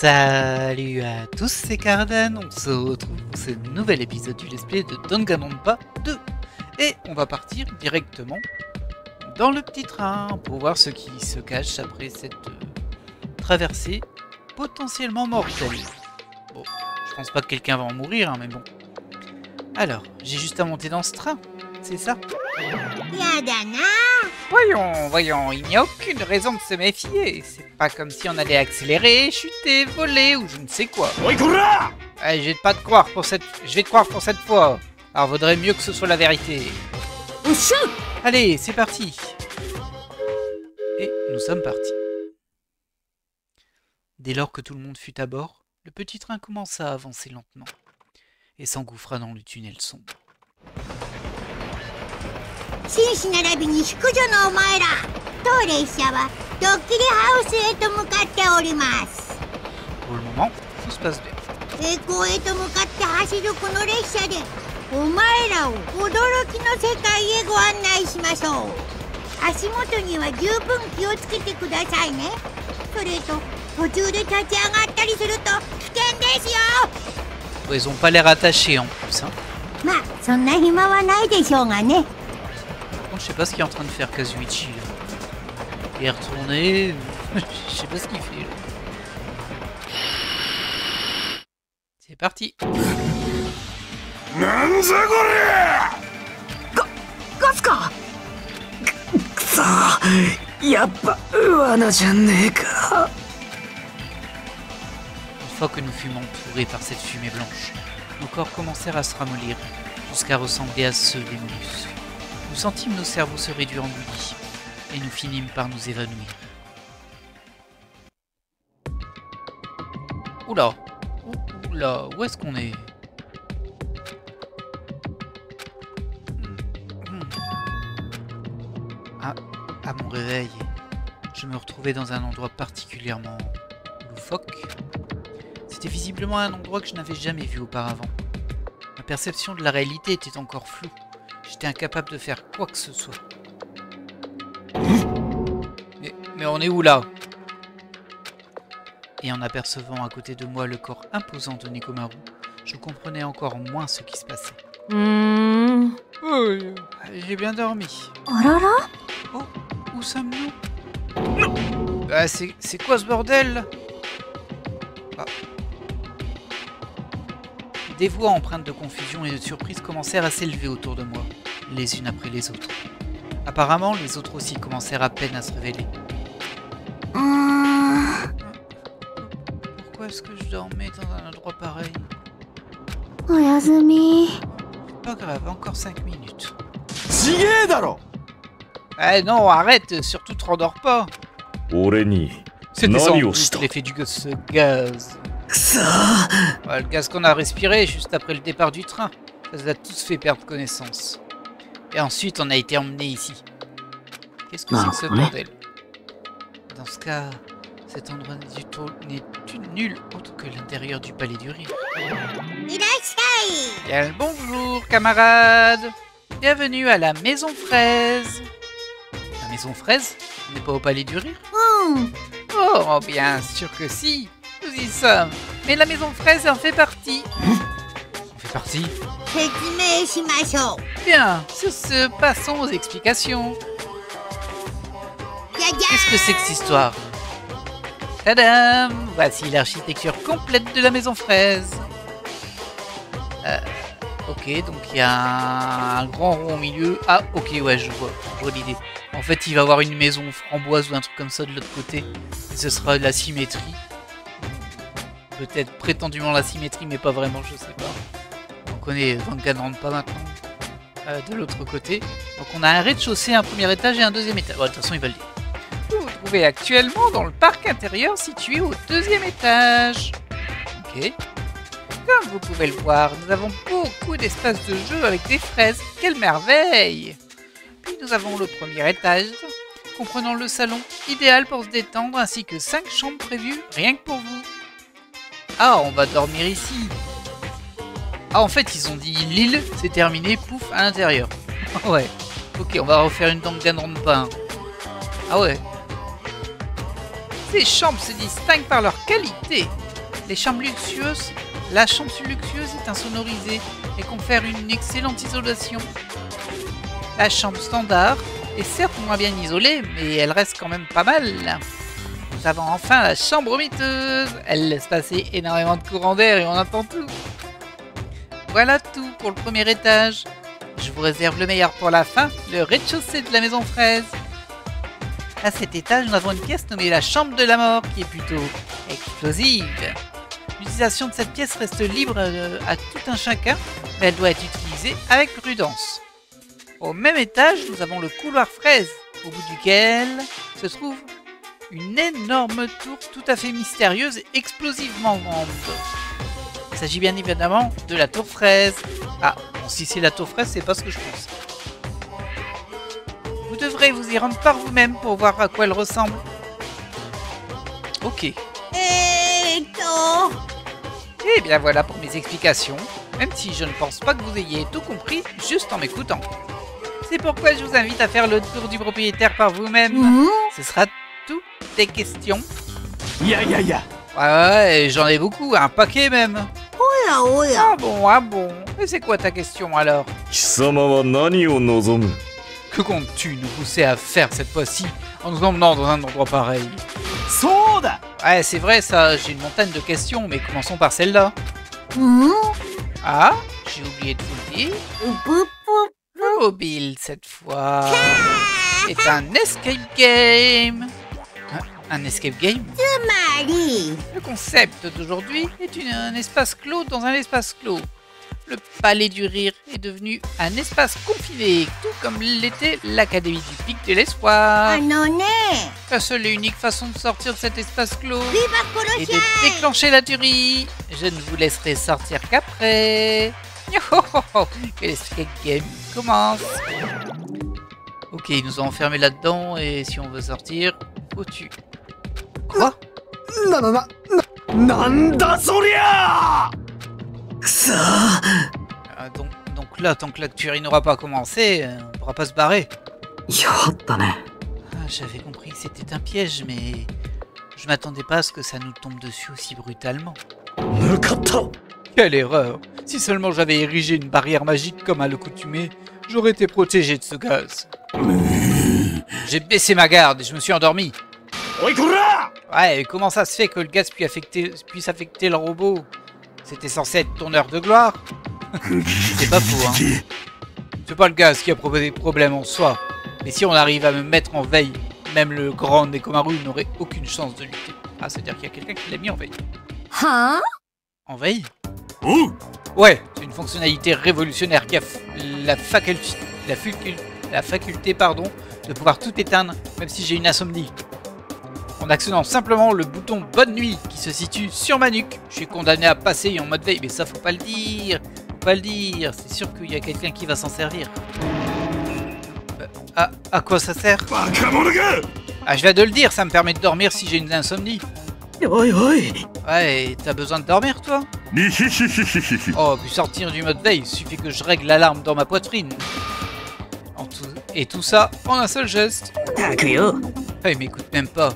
Salut à tous, c'est Cardan, on se retrouve pour ce nouvel épisode du let's play de Danganronpa 2. Et on va partir directement dans le petit train pour voir ce qui se cache après cette traversée potentiellement mortelle. Bon, je pense pas que quelqu'un va en mourir, hein, mais bon. Alors, j'ai juste à monter dans ce train, c'est ça? Voyons, il n'y a aucune raison de se méfier. C'est pas comme si on allait accélérer, chuter, voler ou je ne sais quoi. Allez, je vais te croire pour cette fois. Alors vaudrait mieux que ce soit la vérité. Allez, c'est parti. Et nous sommes partis. Dès lors que tout le monde fut à bord, le petit train commença à avancer lentement et s'engouffra dans le tunnel sombre. 紳士並びに淑女のお前ら、当列車はドッキリハウスへと向かっております。 Pour le moment, tout se passe bien. 栄光へと向かって走るこの列車で、お前らを驚きの世界へご案内しましょう。足元には十分気をつけてくださいね。それと途中で立ち上がったりすると危険ですよ。Ils ont pas l'air attachés en plus, hein. まあそんな暇はないでしょうがね。 Je sais pas ce qu'il est en train de faire Kazuichi là. Il est retourné, je sais pas ce qu'il fait là. C'est parti. Gaska! Une fois que nous fûmes entourés par cette fumée blanche, nos corps commencèrent à se ramollir jusqu'à ressembler à ceux des mollusques. Nous sentîmes nos cerveaux se réduire en bouillie, et nous finîmes par nous évanouir. Oula! Oula, où est-ce qu'on est? À mon réveil, je me retrouvais dans un endroit particulièrement loufoque. C'était visiblement un endroit que je n'avais jamais vu auparavant. Ma perception de la réalité était encore floue. J'étais incapable de faire quoi que ce soit. Mais on est où là? Et en apercevant à côté de moi le corps imposant de Nekomaru, je comprenais encore moins ce qui se passait. Oh, j'ai bien dormi. Oh, où sommes-nous? Bah, c'est quoi ce bordel? Ah. Des voix empreintes de confusion et de surprise commencèrent à s'élever autour de moi, les unes après les autres. Apparemment, les autres aussi commencèrent à peine à se révéler. Pourquoi est-ce que je dormais dans un endroit pareil? Pas grave, encore 5 minutes. Eh non, arrête, surtout te rendors pas. C'était sans doute l'effet du gaz. Ouais, le gaz qu'on a respiré juste après le départ du train. Ça nous a tous fait perdre connaissance. Et ensuite, on a été emmenés ici. Qu'est-ce que c'est que ce bordel? Dans ce cas, cet endroit n'est nul autre que l'intérieur du palais du rire. Bien le bonjour, camarades. Bienvenue à la Maison Fraise. La Maison Fraise? On n'est pas au palais du rire? Oh, bien sûr que si. Nous y sommes. Mais la Maison Fraise en fait partie. On fait partie? Bien, sur ce, passons aux explications. Qu'est-ce que c'est que cette histoire? Tadam! Voici l'architecture complète de la Maison Fraise. Ok, donc il y a un grand rond au milieu. Ah, ok, ouais, je vois l'idée. En fait, il va y avoir une maison framboise ou un truc comme ça de l'autre côté. Et ce sera de la symétrie. Peut-être prétendument la symétrie, mais pas vraiment, je sais pas. Donc on est dans le Danganronpa maintenant. De l'autre côté. Donc on a un rez-de-chaussée, un premier étage et un deuxième étage. Bon, de toute façon, il va le dire. Vous vous trouvez actuellement dans le parc intérieur situé au deuxième étage. Ok. Comme vous pouvez le voir, nous avons beaucoup d'espaces de jeu avec des fraises. Quelle merveille! Puis nous avons le premier étage, comprenant le salon, idéal pour se détendre, ainsi que 5 chambres prévues rien que pour vous. Ah, on va dormir ici. Ah, en fait, ils ont dit l'île, c'est terminé, pouf, à l'intérieur. Ouais. Ok, on va refaire une Danganronpa. Ah ouais. Ces chambres se distinguent par leur qualité. Les chambres luxueuses, la chambre luxueuse est insonorisée et confère une excellente isolation. La chambre standard est certes moins bien isolée, mais elle reste quand même pas mal. Nous avons enfin la chambre miteuse. Elle laisse passer énormément de courant d'air et on entend tout. Voilà tout pour le premier étage. Je vous réserve le meilleur pour la fin, le rez-de-chaussée de la maison fraise. À cet étage, nous avons une pièce nommée la chambre de la mort qui est plutôt explosive. L'utilisation de cette pièce reste libre à tout un chacun, mais elle doit être utilisée avec prudence. Au même étage, nous avons le couloir fraise, au bout duquel se trouve une énorme tour tout à fait mystérieuse et explosivement grande. Il s'agit bien évidemment de la tour fraise. Ah, bon, si c'est la tour fraise, c'est pas ce que je pense. Vous devrez vous y rendre par vous-même pour voir à quoi elle ressemble. Ok. Et bien voilà pour mes explications, même si je ne pense pas que vous ayez tout compris juste en m'écoutant. C'est pourquoi je vous invite à faire le tour du propriétaire par vous-même. Ce sera toutes des questions. Ouais, j'en ai beaucoup, un paquet même. Ah bon. Et c'est quoi ta question alors? Que comptes-tu nous pousser à faire cette fois-ci en nous emmenant dans un endroit pareil? Ouais, c'est vrai ça, j'ai une montagne de questions, mais commençons par celle-là. Ah, j'ai oublié de vous le dire. Le mobile, cette fois, est un escape game. Un escape game? Le concept d'aujourd'hui est un espace clos dans un espace clos. Le Palais du Rire est devenu un espace confiné, tout comme l'était l'Académie du Pic de l'Espoir. La seule et unique façon de sortir de cet espace clos est de déclencher la tuerie. Je ne vous laisserai sortir qu'après. Que l'escape game commence. Ok, ils nous ont enfermés là-dedans et si on veut sortir, faut tuer. Quoi? Donc là, tant que la tuerie n'aura pas commencé, on ne pourra pas se barrer. J'avais compris que c'était un piège, mais je m'attendais pas à ce que ça nous tombe dessus aussi brutalement. Quelle erreur! Si seulement j'avais érigé une barrière magique comme à l'accoutumée, j'aurais été protégé de ce gaz. J'ai baissé ma garde et je me suis endormi. Ouais, et comment ça se fait que le gaz puisse affecter le robot? C'était censé être ton heure de gloire. C'est pas faux, hein. C'est pas le gaz qui a posé problème en soi. Mais si on arrive à me mettre en veille, même le grand Nekomaru n'aurait aucune chance de lutter. Ah, c'est-à-dire qu'il y a quelqu'un qui l'a mis en veille. En veille? Ouais, c'est une fonctionnalité révolutionnaire qui a la faculté de pouvoir tout éteindre, même si j'ai une insomnie. En actionnant simplement le bouton bonne nuit qui se situe sur ma nuque, je suis condamné à passer en mode veille, mais ça faut pas le dire. C'est sûr qu'il y a quelqu'un qui va s'en servir. À quoi ça sert? Ah, je viens de le dire, ça me permet de dormir si j'ai une insomnie. Ouais, t'as besoin de dormir toi? Oh, puis sortir du mode veille, il suffit que je règle l'alarme dans ma poitrine. Et tout ça en un seul geste. Il m'écoute même pas.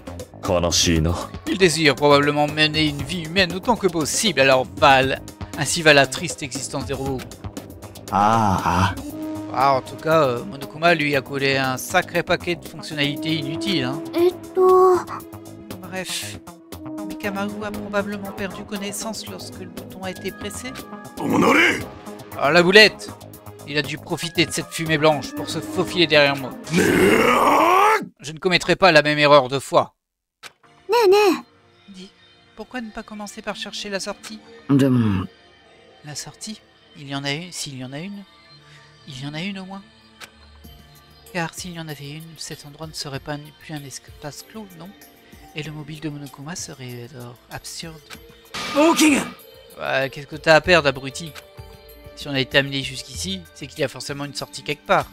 Il désire probablement mener une vie humaine autant que possible, alors ainsi va la triste existence des robots. En tout cas, Monokuma lui a collé un sacré paquet de fonctionnalités inutiles. Hein. Bref, Mikamaru a probablement perdu connaissance lorsque le bouton a été pressé. Alors la boulette, il a dû profiter de cette fumée blanche pour se faufiler derrière moi. Je ne commettrai pas la même erreur 2 fois. Dis, pourquoi ne pas commencer par chercher la sortie? La sortie? Il y en a une, s'il y en a une. Il y en a une au moins. Car s'il y en avait une, cet endroit ne serait pas plus un espace clos, non? Et le mobile de Monokuma serait alors absurde. Ouais, qu'est-ce que t'as à perdre, abruti? Si on a été amené jusqu'ici, c'est qu'il y a forcément une sortie quelque part.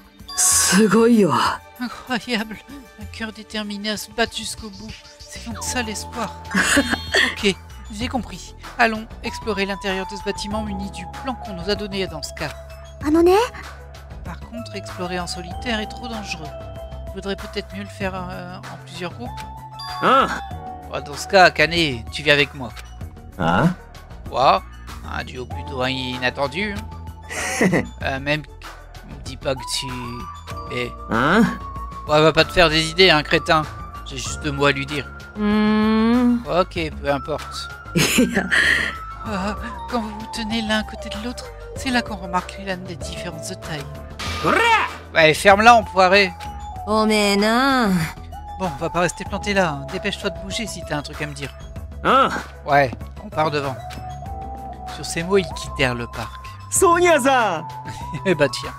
Incroyable! Un cœur déterminé à se battre jusqu'au bout. C'est donc ça l'espoir. Ok, j'ai compris. Allons explorer l'intérieur de ce bâtiment muni du plan qu'on nous a donné dans ce cas. Par contre, explorer en solitaire est trop dangereux. Faudrait peut-être mieux le faire en plusieurs groupes. Dans ce cas, Kane, tu viens avec moi. Hein? Quoi? Un duo plutôt inattendu. Même, me dis pas que tu... Eh, Hein? ouais, va pas te faire des idées, hein, crétin. J'ai juste 2 mots à lui dire. Ok, peu importe. Ah, quand vous vous tenez l'un à côté de l'autre, c'est là qu'on remarque les différences de taille. Ouais, ferme-la, enfoiré. おめえな Bon, on va pas rester planté là. Hein. Dépêche-toi de bouger si t'as un truc à me dire. Hein? Ouais, on part devant. Sur ces mots, ils quittèrent le parc. Sonia-san! Eh bah tiens.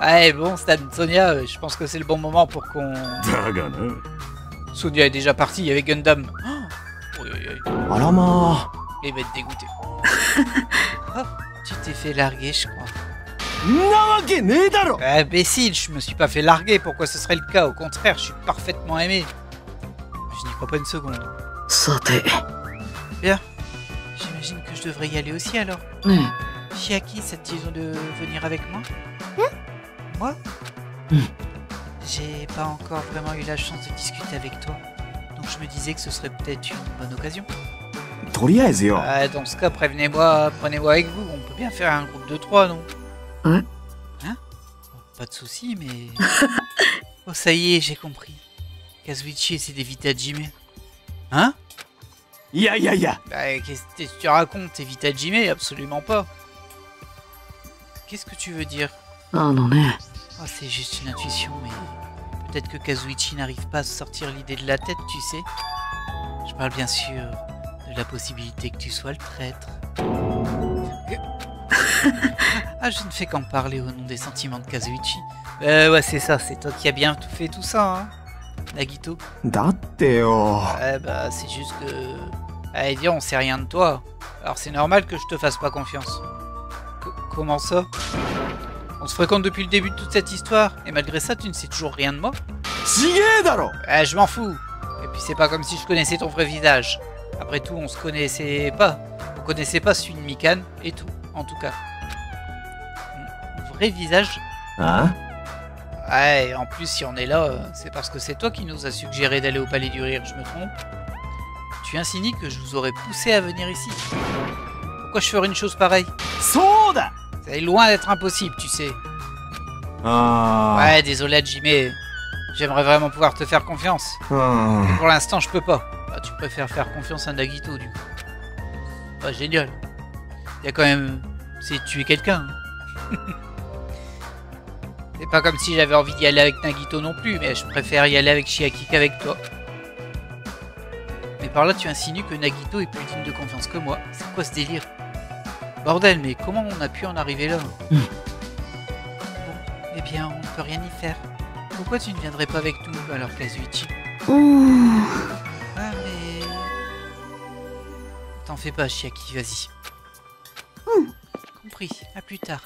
Ouais, bon, Stan, Sonia, je pense que c'est le bon moment pour qu'on... だがな。 Sonia est déjà partie avec Gundam. Oh, oui, oui, oui. あらまあ。 Il va être dégoûté. Oh, tu t'es fait larguer, je crois. んなわけねえだろ! Imbécile, je me suis pas fait larguer. Pourquoi ce serait le cas? Au contraire, je suis parfaitement aimé. Je n'y crois pas une seconde. さて Bien. J'imagine que je devrais y aller aussi alors. ね Chiaki, ça te dit de venir avec moi? Moi? J'ai pas encore vraiment eu la chance de discuter avec toi. Donc je me disais que ce serait peut-être une bonne occasion. とりあえずよ。 Dans ce cas, prévenez-moi, prenez-moi avec vous. On peut bien faire un groupe de 3, non? Ouais. Hein? Bon, pas de soucis, mais... Oh, ça y est, j'ai compris. Kazuichi essaie d'éviter Hajime. Hein? いやいやいや。 Bah, qu'est-ce que tu racontes? Éviter Hajime? Absolument pas. Qu'est-ce que tu veux dire? あのね Oh, c'est juste une intuition, mais... Peut-être que Kazuichi n'arrive pas à se sortir l'idée de la tête, tu sais. Je parle bien sûr de la possibilité que tu sois le traître. Ah, je ne fais qu'en parler au nom des sentiments de Kazuichi. Ouais, c'est ça, c'est toi qui as bien fait tout ça, hein, Nagito. だってよ。 Bah, c'est juste que... Allez, viens, on sait rien de toi. Alors c'est normal que je te fasse pas confiance. Comment ça? On se fréquente depuis le début de toute cette histoire, et malgré ça, tu ne sais toujours rien de moi? ちげえだろ! Je m'en fous. Et puis c'est pas comme si je connaissais ton vrai visage. Après tout, on se connaissait pas. On connaissait pas celui de Mikan, et tout, en tout cas. Mon vrai visage? hein? Ouais, en plus, si on est là, c'est parce que c'est toi qui nous as suggéré d'aller au Palais du Rire, je me trompe? Tu insinues que je vous aurais poussé à venir ici? Pourquoi je ferais une chose pareille? そうだ! C'est loin d'être impossible, tu sais. あ Ouais, désolé, Hajime. J'aimerais vraiment pouvoir te faire confiance. あ。 Mais pour l'instant, je peux pas. Bah, tu préfères faire confiance à Nagito, du coup. Bah, génial. Y'a quand même... C'est tuer quelqu'un. Hein. C'est pas comme si j'avais envie d'y aller avec Nagito non plus, mais je préfère y aller avec Chiaki qu'avec toi. Mais par là, tu insinues que Nagito est plus digne de confiance que moi. C'est quoi ce délire? Bordel, mais comment on a pu en arriver là? Bon, eh bien, on ne peut rien y faire. Pourquoi tu ne viendrais pas avec nous, alors, Kazuichi? Ah, mais... T'en fais pas, Chiaki, vas-y. Compris, à plus tard.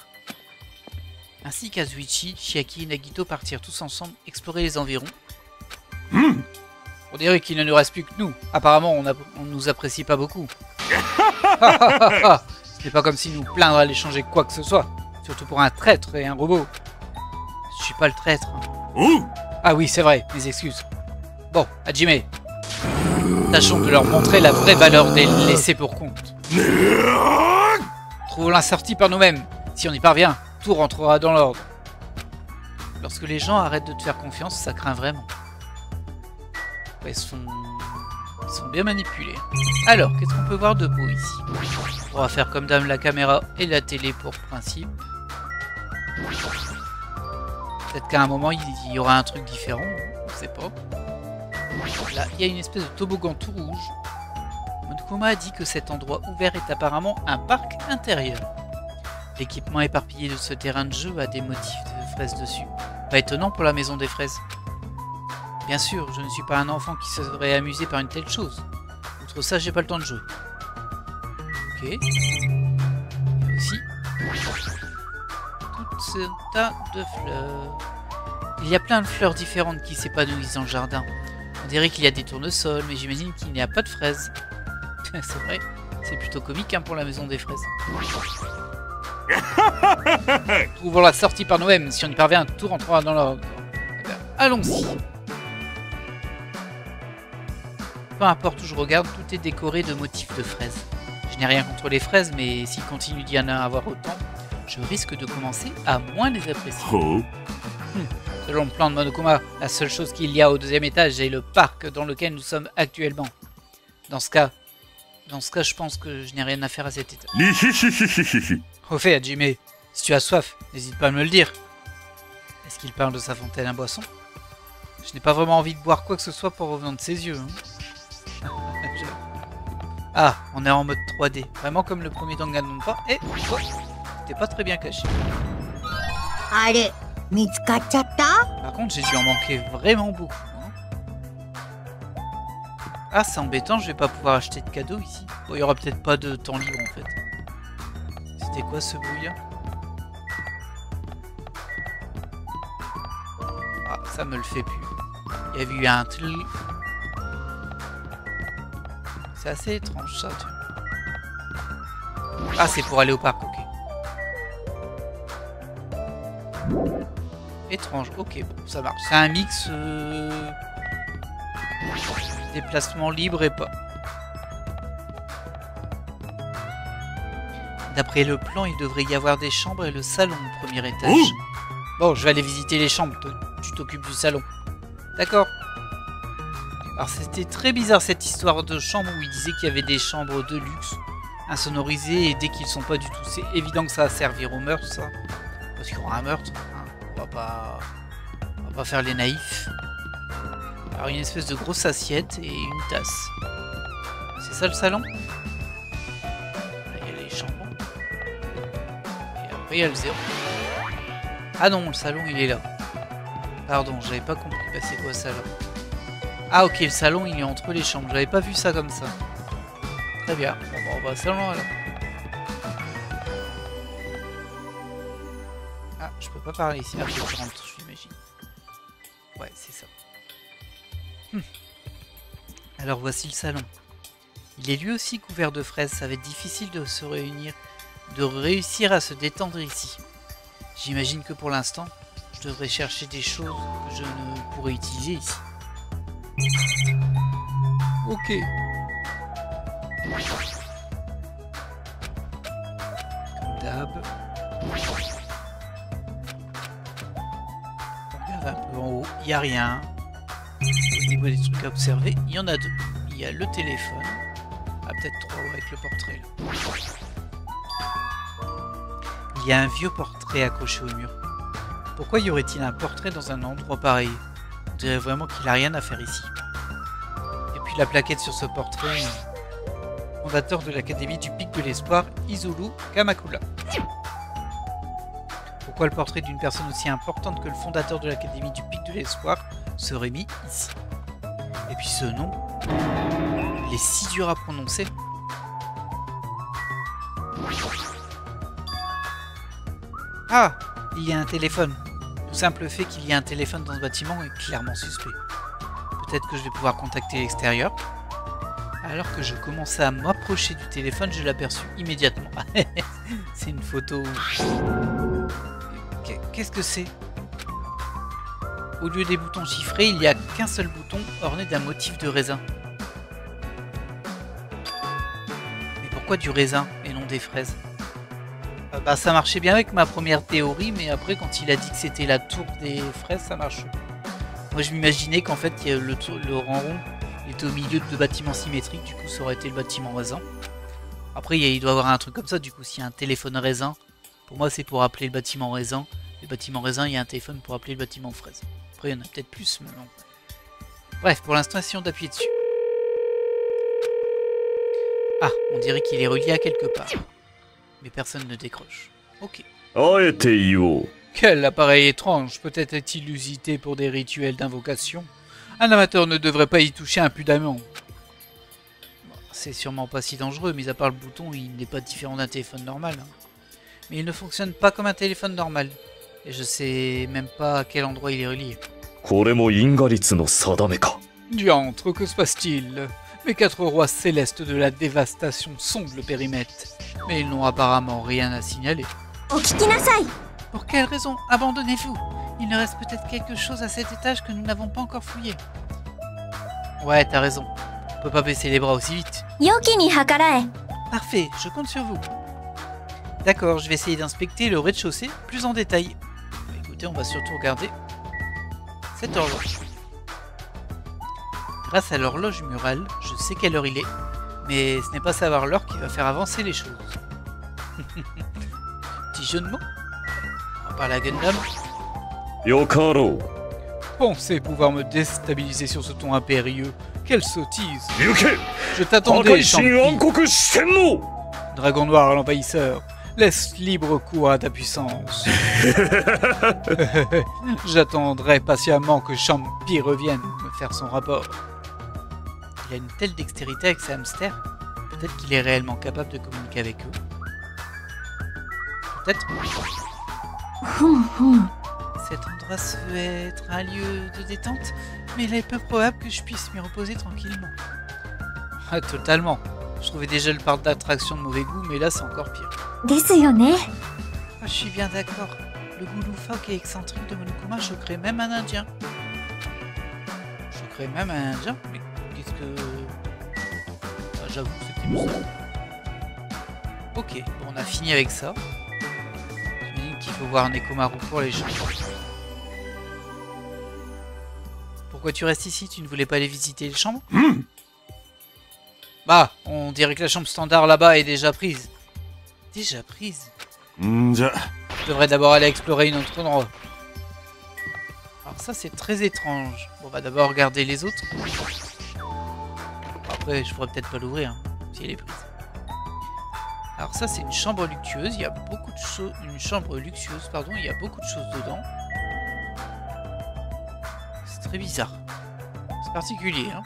Ainsi, Kazuichi, Chiaki et Nagito partirent tous ensemble explorer les environs. On dirait qu'il ne nous reste plus que nous. Apparemment, on nous apprécie pas beaucoup. Ce n'est pas comme si nous plaindre allait changer quoi que ce soit. Surtout pour un traître et un robot. Je suis pas le traître. Hein. Ah oui, c'est vrai, mes excuses. Bon, Hajime. Tâchons de leur montrer la vraie valeur des laissés pour compte. Trouvons la sortie par nous-mêmes. Si on y parvient, tout rentrera dans l'ordre. Lorsque les gens arrêtent de te faire confiance, ça craint vraiment. Ouais, ils sont bien manipulés. Alors, qu'est-ce qu'on peut voir de beau ici? On va faire comme dame la caméra et la télé pour principe. Peut-être qu'à un moment, il y aura un truc différent, on sait pas. Là, il y a une espèce de toboggan tout rouge. Monokuma a dit que cet endroit ouvert est apparemment un parc intérieur. L'équipement éparpillé de ce terrain de jeu a des motifs de fraises dessus. Pas étonnant pour la maison des fraises. Bien sûr, je ne suis pas un enfant qui serait amusé par une telle chose. Outre ça, j'ai pas le temps de jouer. Ok. Et aussi, tout ce tas de fleurs. Il y a plein de fleurs différentes qui s'épanouissent dans le jardin. On dirait qu'il y a des tournesols, mais j'imagine qu'il n'y a pas de fraises. C'est vrai, c'est plutôt comique hein, pour la maison des fraises. Trouvons la sortie par nous-mêmes. Si on y parvient, tout rentrera dans l'ordre. Eh bien, allons-y. Peu importe où je regarde, tout est décoré de motifs de fraises. n'ai rien contre les fraises, mais s'il continue d'y en avoir autant, je risque de commencer à moins les apprécier. Selon le plan de Monokuma, la seule chose qu'il y a au 2e étage est le parc dans lequel nous sommes actuellement. Dans ce cas, je pense que je n'ai rien à faire à cet étage. Au fait, Hajime, si tu as soif, n'hésite pas à me le dire. Est-ce qu'il parle de sa fontaine à boisson? Je n'ai pas vraiment envie de boire quoi que ce soit pour revenir de ses yeux. Hein. Ah, on est en mode 3D. Vraiment comme le premier Danganronpa. Et oh, c'était pas très bien caché. Allez, 見つかっちゃった? Par contre, j'ai dû en manquer vraiment beaucoup. Hein. Ah, c'est embêtant, je vais pas pouvoir acheter de cadeaux ici. Bon, il y aura peut-être pas de temps libre en fait. C'était quoi ce bruit là? Ah, ça me le fait plus. Il y a eu un tl. C'est assez étrange ça, tu vois. Ah, c'est pour aller au parc, ok. Étrange, ok, bon, ça marche. C'est un mix déplacement libre et pas. D'après le plan, il devrait y avoir des chambres et le salon au premier étage. Bon, je vais aller visiter les chambres, tu t'occupes du salon. D'accord. Alors c'était très bizarre cette histoire de chambre où il disait qu'il y avait des chambres de luxe, insonorisées, et dès qu'ils sont pas du tout... C'est évident que ça va servir au meurtre, ça. Parce qu'il y aura un meurtre. Hein. On va pas faire les naïfs. Alors une espèce de grosse assiette et une tasse. C'est ça le salon? Là, il y a les chambres. Et après il y a le 0. Ah non, le salon il est là. Pardon, j'avais pas compris. Bah, c'est quoi ça là? Ah ok, le salon il est entre les chambres. J'avais pas vu ça comme ça. Très bien. Bon, on va au salon alors. Ah, je peux pas parler ici. Ah, je rentre, j'imagine. Ouais, c'est ça. Alors voici le salon. Il est lui aussi couvert de fraises. Ça va être difficile de se réunir, de réussir à se détendre ici. J'imagine que pour l'instant, je devrais chercher des choses que je ne pourrais utiliser ici. Ok. Comme d'hab. On regarde un peu en haut. Il n'y a rien. Au niveau des trucs à observer, il y en a 2. Il y a le téléphone. Ah, peut-être 3 avec le portrait là. Il y a un vieux portrait accroché au mur. Pourquoi y aurait-il un portrait dans un endroit pareil? On dirait vraiment qu'il n'a rien à faire ici. Et puis la plaquette sur ce portrait, fondateur de l'Académie du Pic de l'Espoir, Izuru Kamakura. Pourquoi le portrait d'une personne aussi importante que le fondateur de l'Académie du Pic de l'Espoir serait mis ici? Et puis ce nom, il est si dur à prononcer. Ah, il y a un téléphone. Le simple fait qu'il y ait un téléphone dans ce bâtiment est clairement suspect. Peut-être que je vais pouvoir contacter l'extérieur. Alors que je commençais à m'approcher du téléphone, je l'aperçus immédiatement. C'est une photo... Qu'est-ce que c'est? Au lieu des boutons chiffrés, il n'y a qu'un seul bouton orné d'un motif de raisin. Mais pourquoi du raisin et non des fraises? Bah ça marchait bien avec ma première théorie, mais après quand il a dit que c'était la tour des fraises, ça marche. Moi je m'imaginais qu'en fait le rang rond était au milieu de bâtiments symétriques, du coup ça aurait été le bâtiment raisin. Après il doit y avoir un truc comme ça, du coup s'il y a un téléphone raisin, pour moi c'est pour appeler le bâtiment raisin. Le bâtiment raisin, il y a un téléphone pour appeler le bâtiment fraise. Après il y en a peut-être plus maintenant. Bref, pour l'instant essayons d'appuyer dessus. Ah, on dirait qu'il est relié à quelque part. Mais personne ne décroche. Ok. Quel appareil étrange, peut-être est-il usité pour des rituels d'invocation. Un amateur ne devrait pas y toucher impudemment. Bon, c'est sûrement pas si dangereux, mis à part le bouton, il n'est pas différent d'un téléphone normal. Hein. Mais il ne fonctionne pas comme un téléphone normal. Et je sais même pas à quel endroit il est relié. Diantre, que se passe-t-il? Mes 4 rois célestes de la dévastation sondent le périmètre. Mais ils n'ont apparemment rien à signaler. Pour quelle raison abandonnez-vous? Il ne reste peut-être quelque chose à cet étage que nous n'avons pas encore fouillé. Ouais, t'as raison. On peut pas baisser les bras aussi vite. Parfait, je compte sur vous. D'accord, je vais essayer d'inspecter le rez-de-chaussée plus en détail. Écoutez, on va surtout regarder cette horloge. Grâce à l'horloge murale, je sais quelle heure il est, mais ce n'est pas savoir l'heure qui va faire avancer les choses. Petit jeu de mots. On va parler à Gundam. Yokaro. Pensez pouvoir me déstabiliser sur ce ton impérieux. Quelle sottise! Yuke. Je t'attendais, Champi. Ankoku Shitenno. Dragon noir, l'envahisseur. Laisse libre cours à ta puissance. J'attendrai patiemment que Champi revienne me faire son rapport. Il a une telle dextérité avec ses hamsters. Peut-être qu'il est réellement capable de communiquer avec eux. Peut-être. Cet endroit se veut être un lieu de détente, mais il est peu probable que je puisse m'y reposer tranquillement. Ah, totalement. Je trouvais déjà le parc d'attraction de mauvais goût, mais là c'est encore pire. Ah, je suis bien d'accord. Le goût loufoque et excentrique de Monokuma choquerait même un Indien. Choquerait même un Indien? Mais qu'est-ce que... Ah, j'avoue que c'était bizarre. Ok, bon, on a fini avec ça. J'imagine qu'il faut voir Nekomaru pour les gens. Pourquoi tu restes ici? Tu ne voulais pas aller visiter les chambres? Bah, on dirait que la chambre standard là-bas est déjà prise. Déjà prise? Je devrais d'abord aller explorer une autre endroit. Alors ça c'est très étrange. Bon, on va d'abord regarder les autres. Après, je pourrais peut-être pas l'ouvrir, hein, si elle est prise. Alors ça c'est une chambre luxueuse. Il y a beaucoup de choses. Une chambre luxueuse, pardon. Il y a beaucoup de choses dedans. C'est très bizarre. C'est particulier, hein.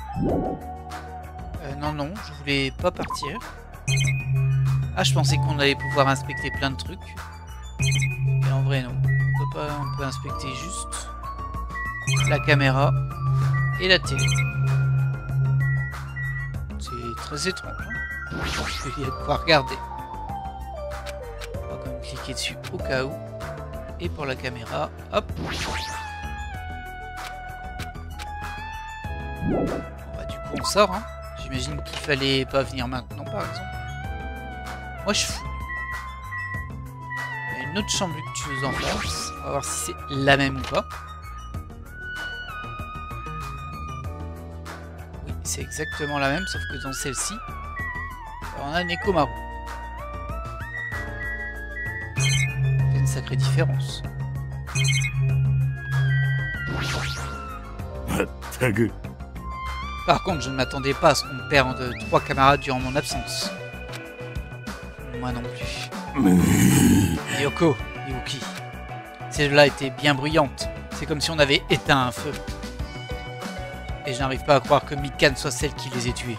Non, je voulais pas partir. Ah, je pensais qu'on allait pouvoir inspecter plein de trucs. Mais en vrai, non. On peut inspecter juste la caméra et la télé. C'est très étrange, hein. Il y a de quoi regarder. On va quand même cliquer dessus au cas où. Et pour la caméra, hop. Bon, bah, du coup, on sort, hein. J'imagine qu'il fallait pas venir maintenant, par exemple. Moi, je fous. Il y a une autre chambre luxueuse en face. On va voir si c'est la même ou pas. Oui, c'est exactement la même, sauf que dans celle-ci, on a Nekomaru. Il y a une sacrée différence. Par contre, je ne m'attendais pas à ce qu'on perde 3 camarades durant mon absence. Moi non plus. Yoko, Yuki. Celle-là était bien bruyante. C'est comme si on avait éteint un feu. Et je n'arrive pas à croire que Mikan soit celle qui les ait tués.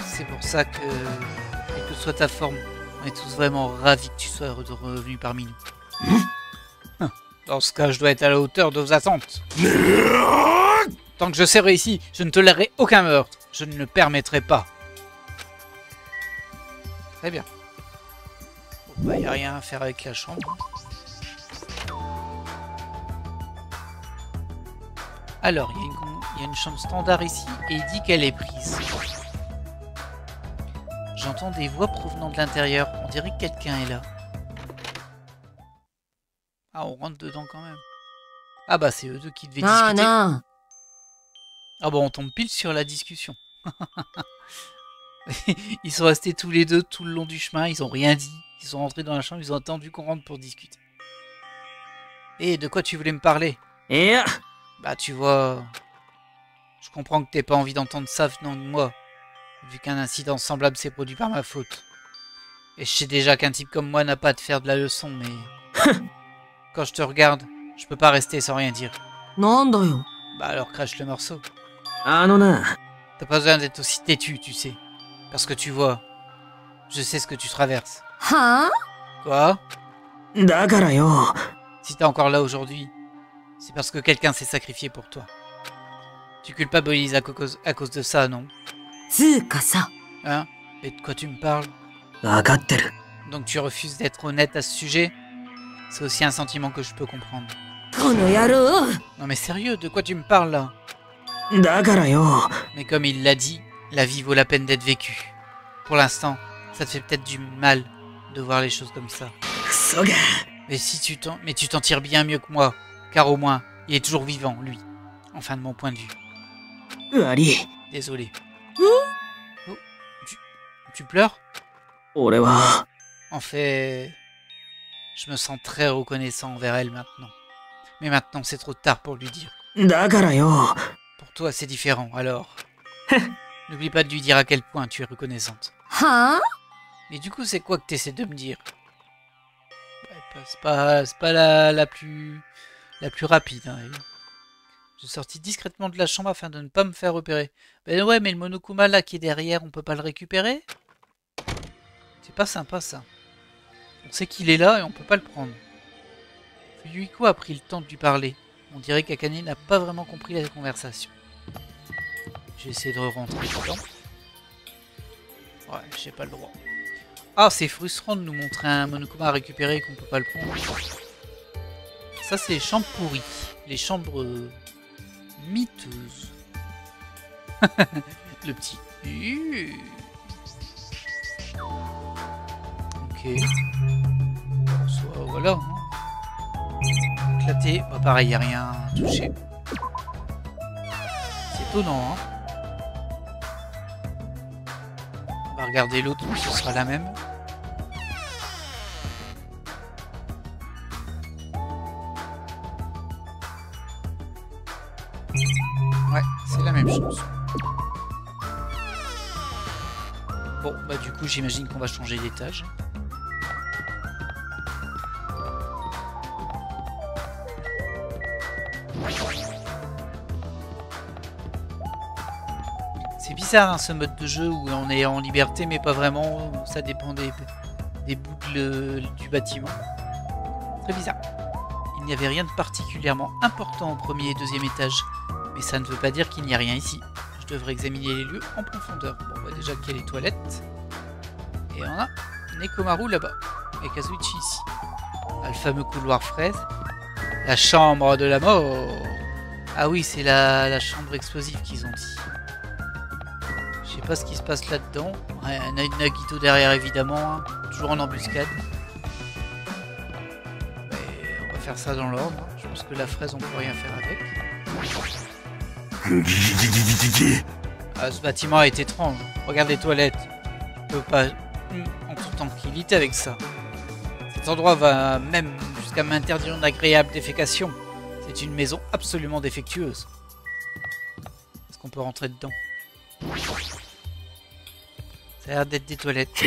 C'est pour ça que, quelle que soit ta forme, on est tous vraiment ravis que tu sois revenu parmi nous. Dans ce cas, je dois être à la hauteur de vos attentes. Tant que je serai ici, je ne tolérerai aucun meurtre. Je ne le permettrai pas. Très bien. Bon, bah, y a rien à faire avec la chambre. Alors, il y a une chambre standard ici et il dit qu'elle est prise. J'entends des voix provenant de l'intérieur. On dirait que quelqu'un est là. Ah, on rentre dedans quand même. Ah bah, c'est eux deux qui devaient discuter. Ah bon, on tombe pile sur la discussion. Ils sont restés tous les deux tout le long du chemin, ils ont rien dit. Ils sont rentrés dans la chambre, ils ont attendu qu'on rentre pour discuter. Et de quoi tu voulais me parler? Bah tu vois... Je comprends que t'aies pas envie d'entendre ça venant de moi, vu qu'un incident semblable s'est produit par ma faute. Et je sais déjà qu'un type comme moi n'a pas à te faire de la leçon, mais... Quand je te regarde, je peux pas rester sans rien dire. Bah alors crache le morceau. T'as pas besoin d'être aussi têtu, tu sais. Parce que tu vois, je sais ce que tu traverses. Quoi? Si t'es encore là aujourd'hui, c'est parce que quelqu'un s'est sacrifié pour toi. Tu culpabilises à cause de ça, non? Hein? Et de quoi tu me parles? Donc tu refuses d'être honnête à ce sujet? C'est aussi un sentiment que je peux comprendre. Non mais sérieux, de quoi tu me parles là? Mais comme il l'a dit, la vie vaut la peine d'être vécue. Pour l'instant, ça te fait peut-être du mal de voir les choses comme ça. クソが。 Mais tu t'en tires bien mieux que moi, car au moins, il est toujours vivant, lui. Enfin, de mon point de vue. 悪い。 Désolé. Oh, tu pleures? 俺は。 En fait, je me sens très reconnaissant envers elle maintenant. Mais maintenant, c'est trop tard pour lui dire. だからよ。 Pour toi, c'est différent, alors. N'oublie pas de lui dire à quel point tu es reconnaissante. はあ Mais du coup, c'est quoi que tu essaies de me dire? Ouais, c'est pas la plus rapide. Hein. Je suis sorti discrètement de la chambre afin de ne pas me faire repérer. Ben ouais, mais le Monokuma là qui est derrière, on peut pas le récupérer? C'est pas sympa ça. On sait qu'il est là et on peut pas le prendre. Fuyuhiko a pris le temps de lui parler. On dirait qu'Akane n'a pas vraiment compris la conversation. J'ai essayé de rentrer dedans. Ouais, j'ai pas le droit. Ah, c'est frustrant de nous montrer un Monokuma à récupérer et qu'on peut pas le prendre. Ça, c'est les chambres pourries. Les chambres miteuses. Le petit. Ok. Soit, voilà. Hein. Éclaté. Bah, pareil, y a rien touché. C'est étonnant, hein. On va regarder l'autre, ce sera la même. Ouais, c'est la même chose. Bon, bah du coup, j'imagine qu'on va changer d'étage. C'est bizarre hein, ce mode de jeu où on est en liberté mais pas vraiment, ça dépend des bouts du bâtiment. Très bizarre. Il n'y avait rien de particulièrement important au premier et deuxième étage, mais ça ne veut pas dire qu'il n'y a rien ici. Je devrais examiner les lieux en profondeur. Bon, on voit déjà qu'il y a les toilettes. Et on a Nekomaru là-bas, et Kazuichi ici. Ah, le fameux couloir fraise. La chambre de la mort. Ah oui, c'est la chambre explosive qu'ils ont dit. Je sais pas ce qui se passe là-dedans. Ouais, on a une Nagito derrière évidemment, hein. Toujours en embuscade. Mais on va faire ça dans l'ordre. Je pense que la fraise on peut rien faire avec. Ah, ce bâtiment est étrange. Regarde les toilettes. Je peux pas en toute tranquillité avec ça. Cet endroit va même jusqu'à m'interdire une agréable défécation. C'est une maison absolument défectueuse. Est-ce qu'on peut rentrer dedans? Ça a l'air d'être des toilettes.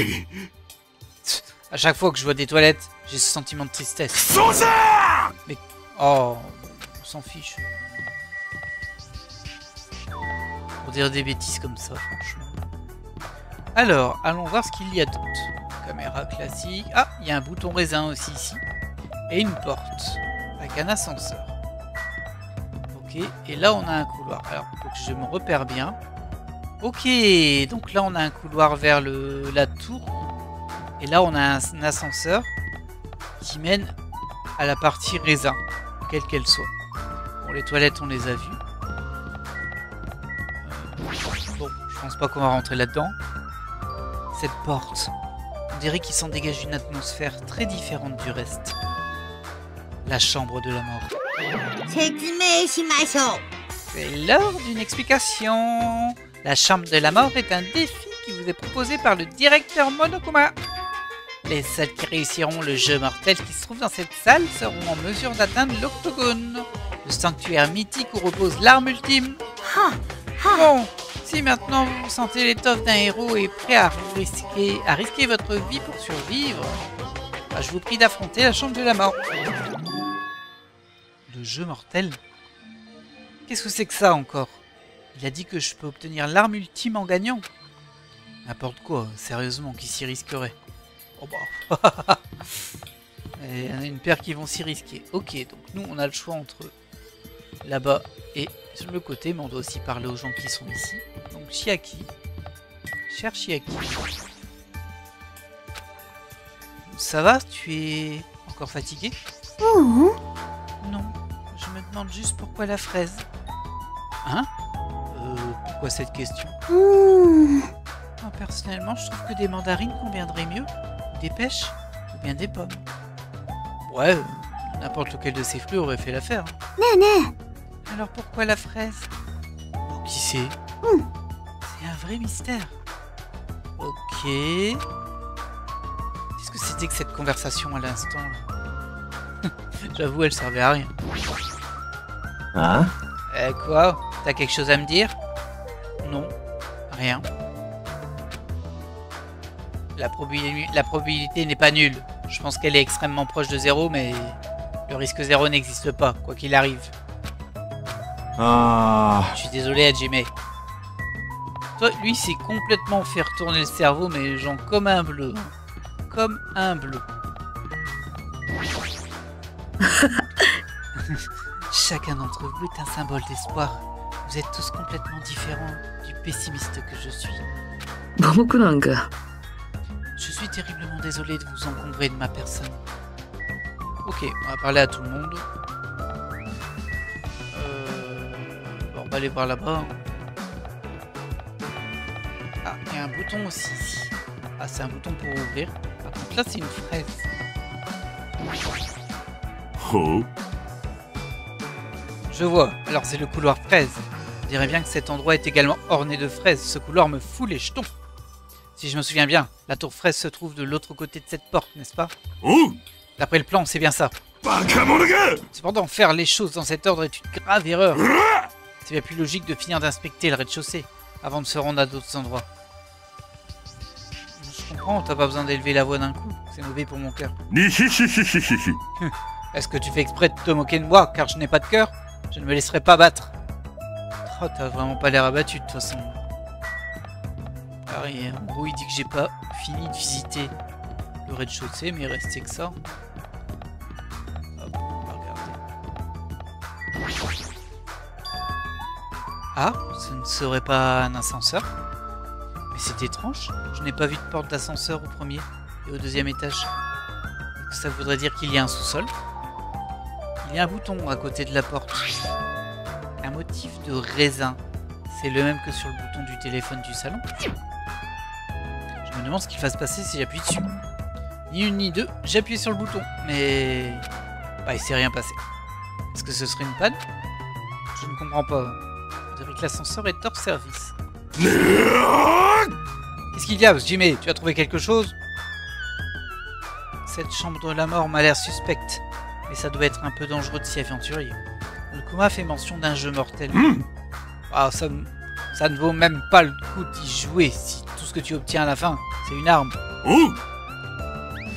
À chaque fois que je vois des toilettes, j'ai ce sentiment de tristesse. Mais... oh, on s'en fiche. Pour dire des bêtises comme ça, franchement. Alors, allons voir ce qu'il y a d'autre. Caméra classique. Ah, il y a un bouton raisin aussi ici. Et une porte. Avec un ascenseur. Ok, et là on a un couloir. Alors, faut que je me repère bien. Ok, donc là on a un couloir vers la tour. Et là on a un ascenseur qui mène à la partie raisin, quelle qu'elle soit. Bon, les toilettes on les a vues. Bon, je pense pas qu'on va rentrer là-dedans. Cette porte, on dirait qu'il s'en dégage une atmosphère très différente du reste. La chambre de la mort. 説明しましょう C'est l'heure d'une explication. La chambre de la mort est un défi qui vous est proposé par le directeur Monokuma. Les seuls qui réussiront le jeu mortel qui se trouve dans cette salle seront en mesure d'atteindre l'octogone, le sanctuaire mythique où repose l'arme ultime. Bon, si maintenant vous vous sentez l'étoffe d'un héros et prêt à risquer votre vie pour survivre, bah, je vous prie d'affronter la chambre de la mort. Le jeu mortel? Qu'est-ce que c'est que ça encore? Il a dit que je peux obtenir l'arme ultime en gagnant. N'importe quoi, sérieusement, qui s'y risquerait? Oh bah. Il y en a une paire qui vont s'y risquer. Ok, donc nous on a le choix entre là-bas et sur le côté, mais on doit aussi parler aux gens qui sont ici. Donc Chiaki. Cher Chiaki. Ça va? Tu es encore fatigué? Non, je me demande juste pourquoi la fraise. Hein? Pourquoi cette question? Moi, personnellement, je trouve que des mandarines conviendraient mieux. Des pêches ou bien des pommes. Ouais, n'importe lequel de ces fruits aurait fait l'affaire. ねえね Alors pourquoi la fraise? Oh, qui sait? C'est un vrai mystère. Ok. Qu'est-ce que c'était que cette conversation à l'instant là? J'avoue, elle servait à rien. Hein? Quoi? T'as quelque chose à me dire? Non. Rien. La probabilité n'est pas nulle. Je pense qu'elle est extrêmement proche de 0, mais le risque 0 n'existe pas, quoi qu'il arrive. Ah. Je suis désolé, Hajime. Toi, lui, c'est complètement fait retourner le cerveau, mais genre comme un bleu. Comme un bleu. Chacun d'entre vous est un symbole d'espoir. Vous êtes tous complètement différents du pessimiste que je suis. 僕なんか Je suis terriblement désolé de vous encombrer de ma personne. Ok, on va parler à tout le monde. Bon, on va aller voir là-bas. Ah, il y a un bouton aussi ici. Ah, c'est un bouton pour ouvrir. Par contre, là, c'est une fraise. ほう Je vois, alors c'est le couloir fraise. On dirait bien que cet endroit est également orné de fraises. Ce couloir me fout les jetons. Si je me souviens bien, la tour fraise se trouve de l'autre côté de cette porte, n'est-ce pas? おう D'après le plan, c'est bien ça. バカ者が Cependant, faire les choses dans cet ordre est une grave erreur. C'est bien plus logique de finir d'inspecter le rez-de-chaussée avant de se rendre à d'autres endroits. Je comprends, t'as pas besoin d'élever la voix d'un coup. C'est mauvais pour mon cœur. にひひひひひひ Est-ce que tu fais exprès de te moquer de moi car je n'ai pas de cœur? Je ne me laisserai pas battre. Oh, t'as vraiment pas l'air abattu de toute façon. Pareil, en gros, il dit que j'ai pas fini de visiter le rez-de-chaussée, mais il restait que ça. Hop, on va regarder. Ah, ce ne serait pas un ascenseur? Mais c'est étrange, je n'ai pas vu de porte d'ascenseur au premier et au deuxième étage. Ça voudrait dire qu'il y a un sous-sol. Il y a un bouton à côté de la porte. Un motif de raisin. C'est le même que sur le bouton du téléphone du salon. Je me demande ce qu'il va se passer si j'appuie dessus. Ni une ni deux, j'ai appuyé sur le bouton. Mais... bah, il s'est rien passé. Est-ce que ce serait une panne? Je ne comprends pas. On dirait que l'ascenseur est hors service. Qu'est-ce qu'il y a, Jimmy? Tu as trouvé quelque chose? Cette chambre de la mort m'a l'air suspecte. Mais ça doit être un peu dangereux de s'y aventurer. Le coma fait mention d'un jeu mortel. Ah, ça ne vaut même pas le coup d'y jouer si tout ce que tu obtiens à la fin, c'est une arme. おう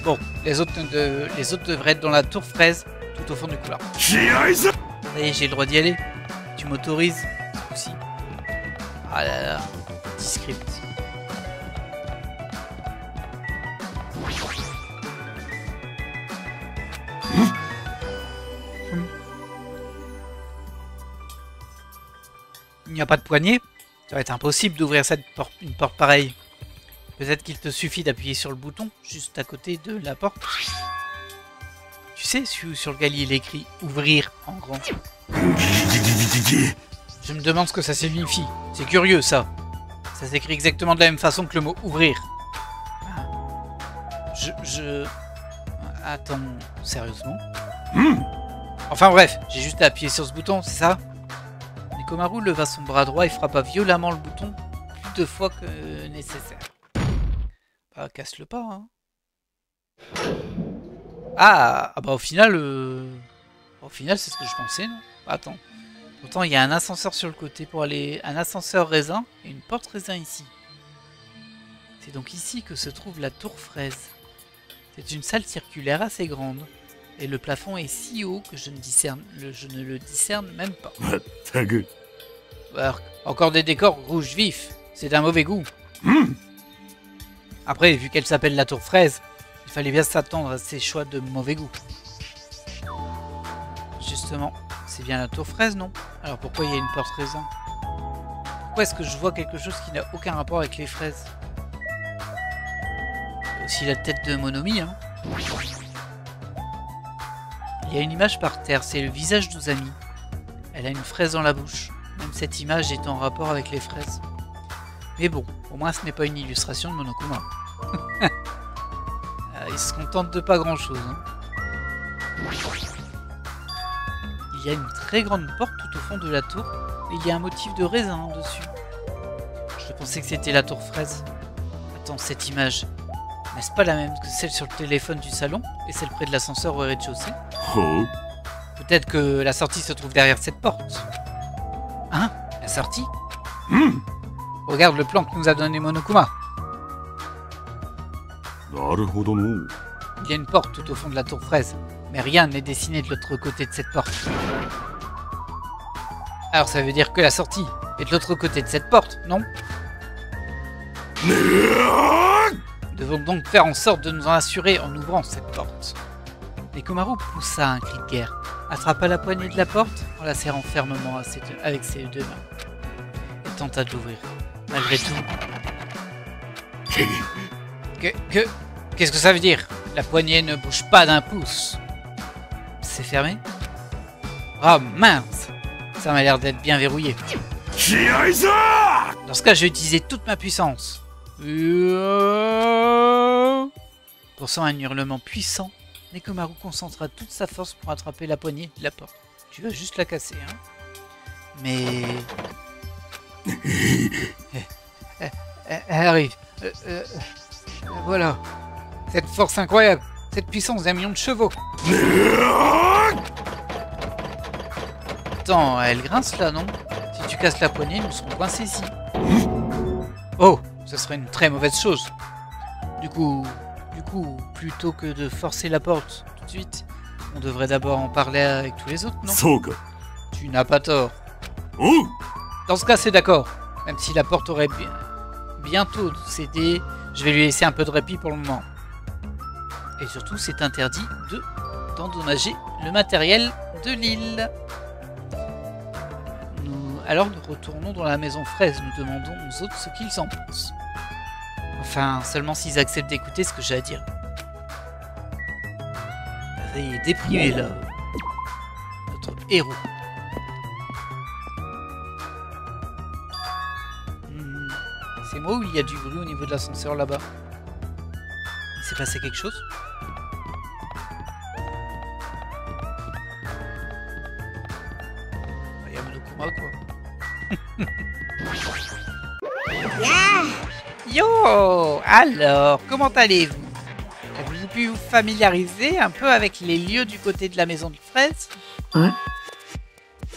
Bon, les autres devraient être dans la tour fraise, tout au fond du couloir. 気合いぞ Ça y est, j'ai le droit d'y aller. Tu m'autorises aussi. Ah là là, petit script. Il n'y a pas de poignée? Ça va être impossible d'ouvrir une porte pareille. Peut-être qu'il te suffit d'appuyer sur le bouton, juste à côté de la porte. Tu sais, sur lequel il est écrit « Ouvrir » en grand. Je me demande ce que ça signifie. C'est curieux, ça. Ça s'écrit exactement de la même façon que le mot « ouvrir ». Attends, sérieusement? Enfin bref, j'ai juste à appuyer sur ce bouton, c'est ça? Nekomaru leva son bras droit et frappa violemment le bouton plus de fois que nécessaire. Bah, casse-le pas, hein. Ah bah au final, c'est ce que je pensais, non? Attends. Pourtant, il y a un ascenseur sur le côté pour aller... Un ascenseur raisin et une porte raisin ici. C'est donc ici que se trouve la tour fraise. C'est une salle circulaire assez grande. Et le plafond est si haut que je ne le discerne même pas. まったく Alors, encore des décors rouges vifs. C'est d'un mauvais goût. Après, vu qu'elle s'appelle la tour fraise, il fallait bien s'attendre à ces choix de mauvais goût. Justement, c'est bien la tour fraise, non? Alors pourquoi il y a une porte raisin? Pourquoi est-ce que je vois quelque chose qui n'a aucun rapport avec les fraises? Il y a aussi la tête de Monomi, hein. Il y a une image par terre, c'est le visage d'Uzami. Elle a une fraise dans la bouche. Même cette image est en rapport avec les fraises. Mais bon, au moins ce n'est pas une illustration de Monokuma. Il se contente de pas grand chose. Hein. Il y a une très grande porte tout au fond de la tour et il y a un motif de raisin dessus. Je pensais que c'était la tour fraise. Attends, cette image, n'est-ce pas la même que celle sur le téléphone du salon et celle près de l'ascenseur au rez-de-chaussée? Oh. Peut-être que la sortie se trouve derrière cette porte. Hein? La sortie? Regarde le plan que nous a donné Monokuma. なるほどの。 Il y a une porte tout au fond de la tour fraise, mais rien n'est dessiné de l'autre côté de cette porte. Alors ça veut dire que la sortie est de l'autre côté de cette porte, non? Nous devons donc faire en sorte de nous en assurer en ouvrant cette porte. Nekomaru poussa un cri de guerre, attrapa la poignée de la porte en la serrant fermement avec ses deux mains, et tenta de l'ouvrir. Malgré tout... Qu'est-ce que ça veut dire? La poignée ne bouge pas d'un pouce. C'est fermé? Oh mince! Ça m'a l'air d'être bien verrouillé. Dans ce cas, je vais utiliser toute ma puissance. Poussant un hurlement puissant, Nekomaru concentra toute sa force pour attraper la poignée de la porte. Tu vas juste la casser, hein? Mais... Elle arrive. Voilà. Cette force incroyable. Cette puissance d'un million de chevaux. Attends, elle grince là, non? Si tu casses la poignée, nous serons coincés ici. Oh, ce serait une très mauvaise chose. Du coup, plutôt que de forcer la porte tout de suite, on devrait d'abord en parler avec tous les autres, non? Tu n'as pas tort. Dans ce cas, c'est d'accord. Même si la porte aurait bientôt cédé, je vais lui laisser un peu de répit pour le moment. Et surtout, c'est interdit d'endommager le matériel de l'île. Alors nous retournons dans la maison fraise. Nous demandons aux autres ce qu'ils en pensent. Enfin, seulement s'ils acceptent d'écouter ce que j'ai à dire. Il est déprimé là. Notre héros. C'est moi ou il y a du bruit au niveau de l'ascenseur là-bas? Il s'est passé quelque chose? Il y a Monokuma quoi. Yo! Alors, comment allez-vous? Avez-vous pu vous familiariser un peu avec les lieux du côté de la maison de fraise? Ouais.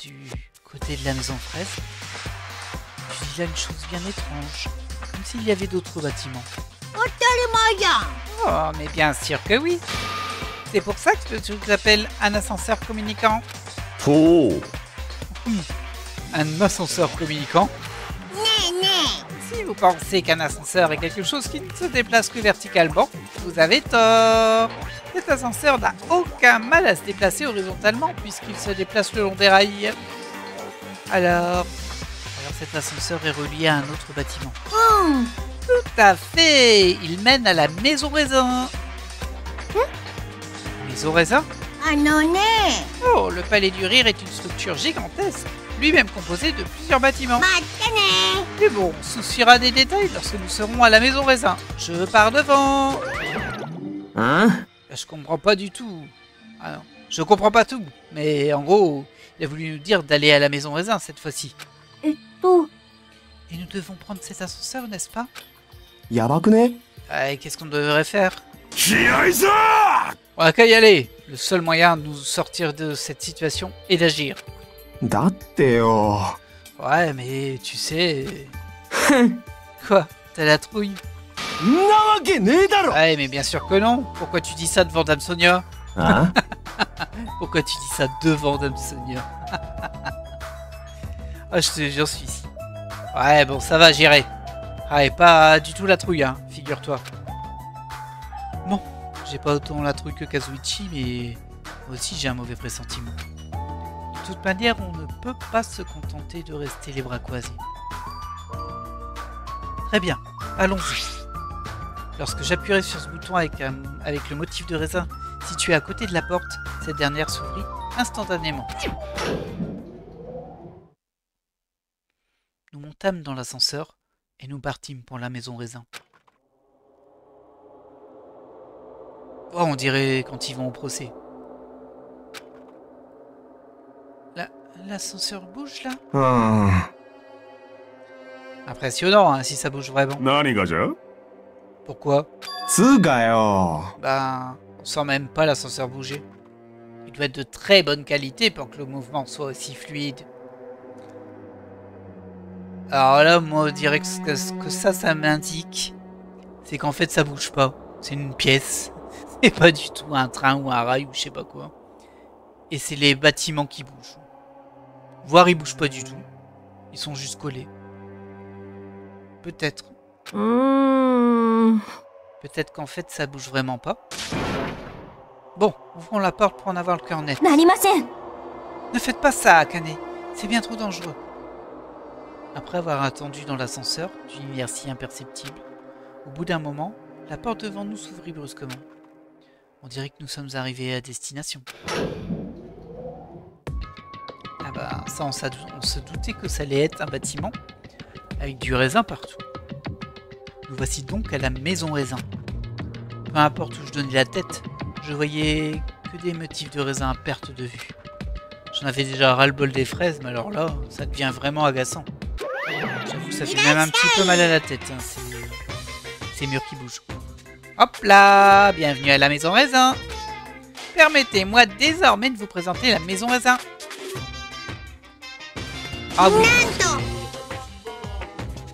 Du côté de la maison fraise? Tu dis là une chose bien étrange. Comme s'il y avait d'autres bâtiments. Oh, mais bien sûr que oui. C'est pour ça que le truc s'appelle un ascenseur communicant. Oh. Un ascenseur communicant? Si vous pensez qu'un ascenseur est quelque chose qui ne se déplace que verticalement, vous avez tort. Cet ascenseur n'a aucun mal à se déplacer horizontalement puisqu'il se déplace le long des rails. Alors cet ascenseur est relié à un autre bâtiment. Tout à fait. Il mène à la maison raisin. Maison raisin? Oh, le palais du rire est une structure gigantesque, lui-même composé de plusieurs bâtiments. Mais bon, on se souciera des détails lorsque nous serons à la maison raisin. Je pars devant. Hein? Je comprends pas du tout. Ah non, je comprends pas tout. Mais en gros, il a voulu nous dire d'aller à la maison raisin cette fois-ci. Et nous devons prendre cet ascenseur, n'est-ce pas? Yabakune? Qu'est-ce qu'on devrait faire? On va qu'à y aller. Le seul moyen de nous sortir de cette situation est d'agir. Datte yo. Ouais, mais tu sais... Quoi? T'as la trouille? Nawake ne daro. Ouais, mais bien sûr que non. Pourquoi tu dis ça devant Dame Sonia? Hein? Pourquoi tu dis ça devant Dame Sonia? Ah, j'en suis ici. Ouais, bon, ça va, j'irai. Ouais, pas du tout la trouille, hein, figure-toi. Bon, j'ai pas autant la trouille que Kazuichi, mais moi aussi j'ai un mauvais pressentiment. De toute manière, on ne peut pas se contenter de rester les bras croisés. Très bien, allons-y. Lorsque j'appuierai sur ce bouton avec le motif de raisin situé à côté de la porte, cette dernière s'ouvrit instantanément. Nous montâmes dans l'ascenseur Et nous partîmes pour la maison raisin. Oh, on dirait quand ils vont au procès. L'ascenseur bouge là? うん。 Impressionnant, hein, si ça bouge vraiment. 何がじゃ Pourquoi? つうかよ。 Ben, on sent même pas l'ascenseur bouger. Il doit être de très bonne qualité pour que le mouvement soit aussi fluide. Alors là, moi, je dirais que ce que ça m'indique, c'est qu'en fait, ça bouge pas. C'est une pièce. C'est pas du tout un train ou un rail ou je sais pas quoi. Et c'est les bâtiments qui bougent. Voire ils bougent pas du tout. Ils sont juste collés. Peut-être. Peut-être qu'en fait, ça bouge vraiment pas. Bon, ouvrons la porte pour en avoir le cœur net. なりません。 Ne faites pas ça, Akane. C'est bien trop dangereux. Après avoir attendu dans l'ascenseur, d'une lumière si imperceptible, au bout d'un moment, la porte devant nous s'ouvrit brusquement. On dirait que nous sommes arrivés à destination. Ah bah, ça, on se doutait que ça allait être un bâtiment avec du raisin partout. Nous voici donc à la maison raisin. Peu importe où je donnais la tête, je voyais que des motifs de raisin à perte de vue. J'en avais déjà ras-le-bol des fraises, mais alors là, ça devient vraiment agaçant. J'avoue, ça fait même un petit peu mal à la tête, hein, ces murs qui bougent. Hop là, bienvenue à la maison raisin. Permettez-moi désormais de vous présenter la maison raisin. Ah oui,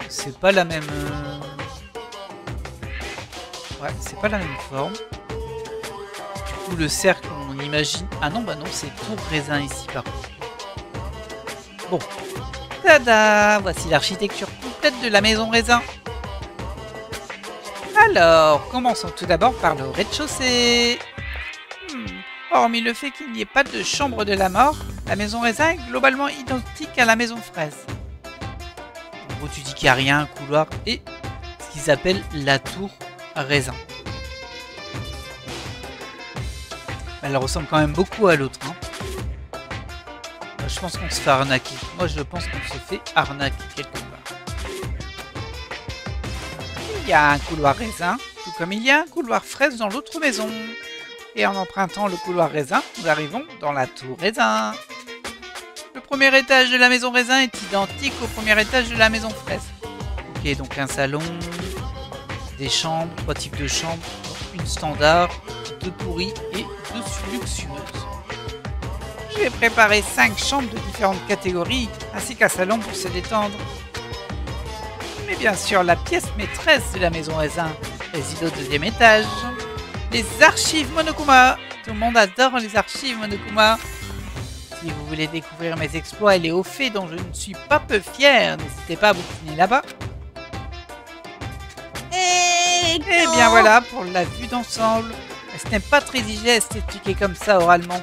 c'est pas la même... Ouais, c'est pas la même forme. Du coup, le cercle, on imagine... Ah non, bah non, c'est tour raisin ici, par contre. Bon. Tada! Voici l'architecture complète de la maison raisin. Alors, commençons tout d'abord par le rez-de-chaussée. Hormis le fait qu'il n'y ait pas de chambre de la mort, la maison raisin est globalement identique à la maison fraise. En gros, tu dis qu'il n'y a rien, un couloir et ce qu'ils appellent la tour raisin. Elle ressemble quand même beaucoup à l'autre. Hein. Je pense qu'on se fait arnaquer. Moi, je pense qu'on se fait arnaquer quelque part. Il y a un couloir raisin, tout comme il y a un couloir fraise dans l'autre maison. Et en empruntant le couloir raisin, nous arrivons dans la tour raisin. Le premier étage de la maison raisin est identique au premier étage de la maison fraise. Ok, donc un salon, des chambres, 3 types de chambres, une standard, 2 pourries et 2 luxueuses. Je vais préparer 5 chambres de différentes catégories, ainsi qu'un salon pour se détendre. Mais bien sûr, la pièce maîtresse de la maison raisin réside au 2e étage. Les archives Monokuma. Tout le monde adore les archives Monokuma. Si vous voulez découvrir mes exploits et les hauts faits dont je ne suis pas peu fier, n'hésitez pas à vous bouquiner là-bas. Et bien voilà pour la vue d'ensemble. Ce n'est pas très digeste expliqué comme ça oralement.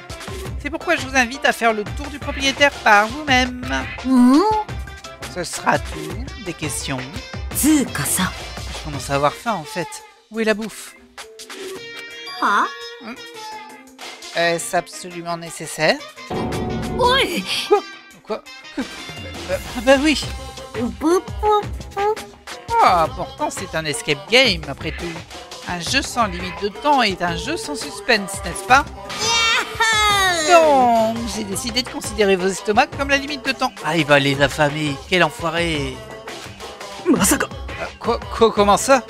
C'est pourquoi je vous invite à faire le tour du propriétaire par vous-même. Ce sera tout. Des questions. Je commence à avoir faim en fait. Où est la bouffe? Est-ce absolument nécessaire? Quoi? Bah oui. Ah, pourtant c'est un escape game après tout. Un jeu sans limite de temps est un jeu sans suspense, n'est-ce pas? Donc, j'ai décidé de considérer vos estomacs comme la limite de temps. Ah, il va les affamer. Quel enfoiré. Masaka. Comment ça? つ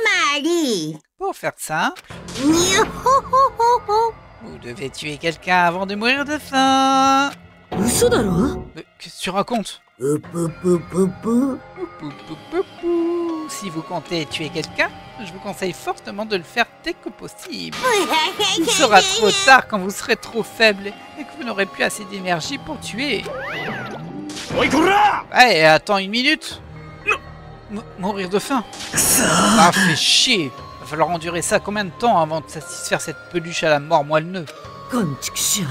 まり Pour faire simple, にょほほほほ vous devez tuer quelqu'un avant de mourir de faim. 嘘だろ？ Qu'est-ce que tu racontes? ぷぷぷぷぷ Si vous comptez tuer quelqu'un, je vous conseille fortement de le faire dès que possible. ふへへ Il sera trop tard quand vous serez trop faible et que vous n'aurez plus assez d'énergie pour tuer. おいこら Ouais, attends une minute. Mourir de faim. Ah, fait chier. Va falloir endurer ça combien de temps avant de satisfaire cette peluche à la mort moelleux? こんちくしょ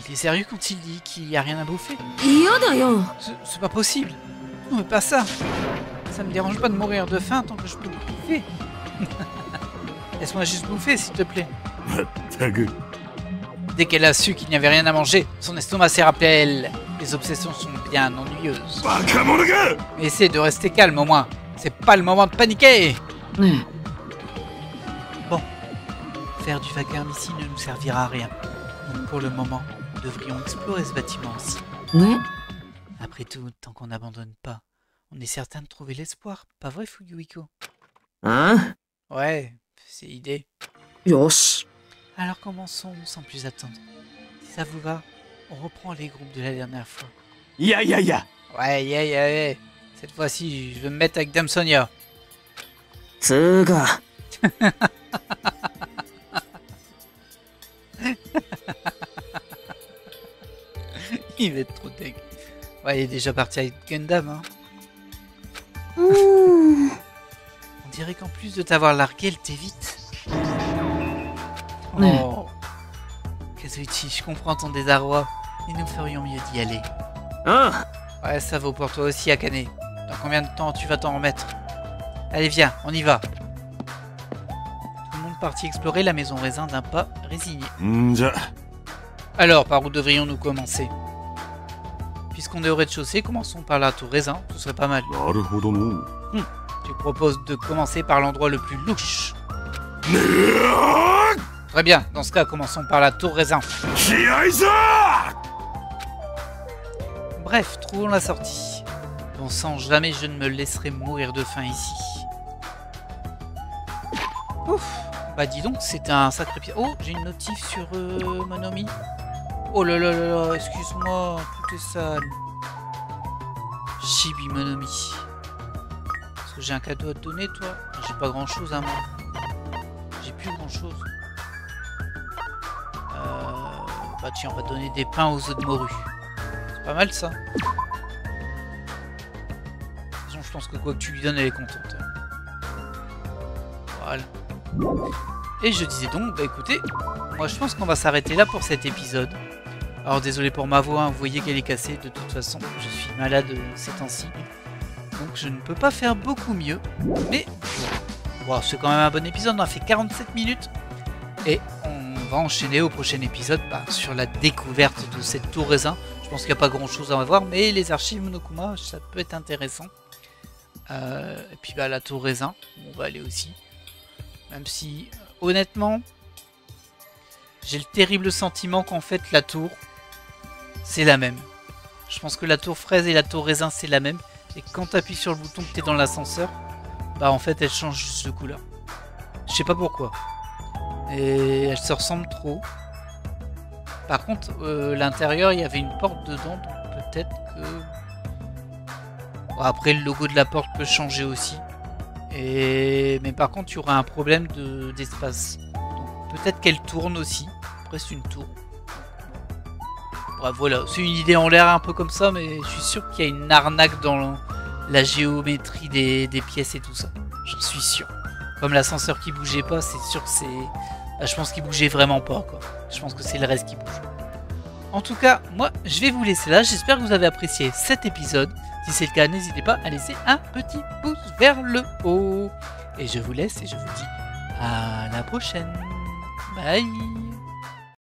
Il est sérieux quand il dit qu'il n'y a rien à bouffer? 嫌だよ C'est pas possible. Non, mais pas ça. Ça me dérange pas de mourir de faim tant que je peux bouffer. Laisse-moi juste bouffer, s'il te plaît. まったく Dès qu'elle a su qu'il n'y avait rien à manger, son estomac s'est rappelé à elle. Les obsessions sont bien ennuyeuses. バカ者が Mais essaie de rester calme au moins. C'est pas le moment de paniquer. ね Bon, faire du vacarme ici ne nous servira à rien. Donc pour le moment, nous devrions explorer ce bâtiment aussi. え。ね。 Après tout, tant qu'on n'abandonne pas, on est certain de trouver l'espoir. Pas vrai, Fuguiko? あ Ouais, c'est l'idée. よし。 Alors commençons sans plus attendre. Si ça vous va, on reprend les groupes de la dernière fois. いやいやいや Ouais, yeah. Cette fois-ci, je veux me mettre avec Dame Sonia. つうか。Il va être trop deg. Ouais, il est déjà parti avec Gundam, hein. うーん On dirait qu'en plus de t'avoir largué, elle t'évite. Ouais. Oh. Kazuichi, je comprends ton désarroi, mais nous ferions mieux d'y aller. あ Ouais, ça vaut pour toi aussi, Akane. Dans combien de temps tu vas t'en remettre? Allez, viens, on y va. Tout le monde partit explorer la maison raisin d'un pas résigné. んじゃ Alors, par où devrions-nous commencer? Puisqu'on est au rez-de-chaussée, commençons par la tour raisin, ce serait pas mal. なるほどの Tu proposes de commencer par l'endroit le plus louche. Très bien, dans ce cas, commençons par la tour raisin. 気合いさ Bref, trouvons la sortie. Bon sang, jamais je ne me laisserai mourir de faim ici. Ouf. Bah dis donc, c'est un sacré pied. Oh, j'ai une notif sur Monomi. Oh là là là là, excuse-moi, tout est sale. Chibi Monomi. Est-ce que j'ai un cadeau à te donner, toi? J'ai pas grand-chose à moi. J'ai plus grand-chose. Bah tiens, on va donner des pains aux œufs de morue. C'est pas mal, ça. De toute façon, je pense que quoi que tu lui donnes, elle est contente. Voilà. Et je disais donc, bah écoutez, moi je pense qu'on va s'arrêter là pour cet épisode. Alors désolé pour ma voix, hein, vous voyez qu'elle est cassée, de toute façon, je suis malade ces temps-ci. Donc je ne peux pas faire beaucoup mieux. Mais wow, c'est quand même un bon épisode, on a fait 47 minutes. Et on va enchaîner au prochain épisode sur la découverte de cette tour raisin. Je pense qu'il n'y a pas grand-chose à voir, mais les archives Monokuma, ça peut être intéressant. Et puis la tour raisin, on va aller aussi. Même si, honnêtement, j'ai le terrible sentiment qu'en fait la tour, c'est la même. Je pense que la tour fraise et la tour raisin, c'est la même. Et quand tu appuies sur le bouton que tu es dans l'ascenseur, bah en fait elle change juste de couleur. Je sais pas pourquoi. Et elle se ressemble trop. Par contre, l'intérieur, il y avait une porte dedans, donc peut-être que... Bon, après, le logo de la porte peut changer aussi. Mais par contre, il y aura un problème d'espace. Donc peut-être qu'elle tourne aussi. Après, c'est une tour. Bref, voilà, c'est une idée en l'air un peu comme ça, mais je suis sûr qu'il y a une arnaque dans la géométrie des pièces et tout ça. J'en suis sûr. Comme l'ascenseur qui bougeait pas, c'est sûr que c'est... Bah, je pense qu'il bougeait vraiment pas, quoi. Je pense que c'est le reste qui bouge. En tout cas, moi, je vais vous laisser là. J'espère que vous avez apprécié cet épisode. Si c'est le cas, n'hésitez pas à laisser un petit pouce vers le haut. Et je vous laisse et je vous dis à la prochaine. Bye.